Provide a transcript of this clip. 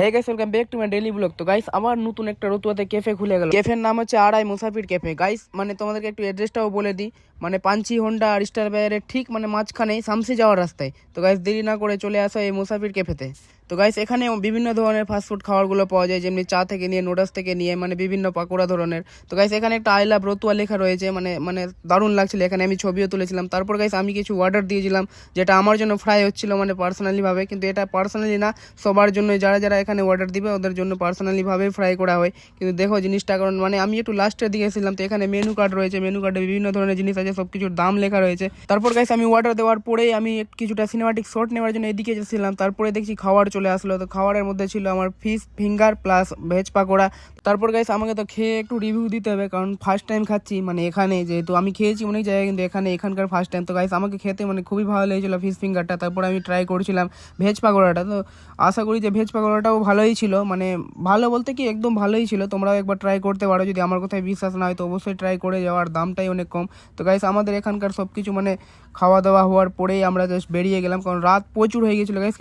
Hey guys, welcome back to my daily blog. তো guys, আবার নতুন একটা রতুয়াতে ক্যাফে খুলে গেল। ক্যাফের নাম হচ্ছে আড়াই মুসাফির ক্যাফে। গাইস, মানে তোমাদেরকে একটু অ্যাড্রেসটাও বলে দিই। মানে পাঞ্চি হোন্ডা আর স্টার বায়ারের ঠিক মানে মাঝখানে শামসি যাওয়ার রাস্তায়। তো গাইস, দেরি না করে চলে আসো এই মুসাফির ক্যাফেতে। তো গাইস, এখানে বিভিন্ন ধরনের ফাস্টফুড খাবারগুলো পাওয়া যায়, যেমনি চা থেকে নিয়ে নুডলস থেকে নিয়ে মানে বিভিন্ন পাকোড়া ধরনের। তো গাইস, এখানে একটা আই লাভ রতুয়া লেখা রয়েছে, মানে মানে দারুণ লাগছিল। এখানে আমি ছবিও তুলেছিলাম। তারপর গাইস, আমি কিছু অর্ডার দিয়েছিলাম, যেটা আমার জন্য ফ্রাই হচ্ছিল মানে পার্সোনালি ভাবে, কিন্তু এটা পার্সোনালি না, সবার জন্য, যারা যারা এখানে অর্ডার দিবে ওদের জন্য পার্সোনালি ভাবে ফ্রাই করা হয়। কিন্তু দেখো জিনিসটা, কারণ মানে আমি একটু লাস্টের দিকে ছিলাম, তো এখানে মেনু কার্ড রয়েছে, মেনু কার্ডে বিভিন্ন ধরনের জিনিস আছে, সব কিছুর দাম লেখা রয়েছে। তারপর গাইস, আমি অর্ডার দেওয়ার পরেই আমি কিছুটা সিনেমাটিক শট নেওয়ার জন্য এদিকে এসেছিলাম। তারপরে দেখছি খাবার চলে আসলো। তো খাবারের মধ্যে ছিল আমার fish finger plus veg pakora. তারপর গাইস, আমাকে তো খেয়ে একটু রিভিউ দিতে হবে, কারণ ফার্স্ট টাইম খাচ্ছি মানে এখানে। যেহেতু আমি খেয়েছি অনেক জায়গায়, কিন্তু এখানকার ফার্স্ট টাইম। তো গাইস, আমাকে খেতে মানে খুবই ভালো লেগেছিল ফিশ ফিঙ্গারটা। তারপর আমি ট্রাই করছিলাম ভেজ পাকোড়াটা। তো আশা করি যে ভেজ পাকোড়াটাও ভালোই ছিল, মানে ভালো বলতে কি একদম ভালোই ছিল। তোমরাও একবার ট্রাই করতে পারো, যদি আমার কথায় বিশ্বাস না হয় তো অবশ্যই ট্রাই করে যাওয়ার। দামটাই অনেক কম। তো গাইস, আমাদের এখানকার সব কিছু মানে খাওয়া দাওয়া হওয়ার পরেই আমরা জাস্ট বেরিয়ে গেলাম, কারণ রাত প্রচুর হয়ে গেছিলো গাইস।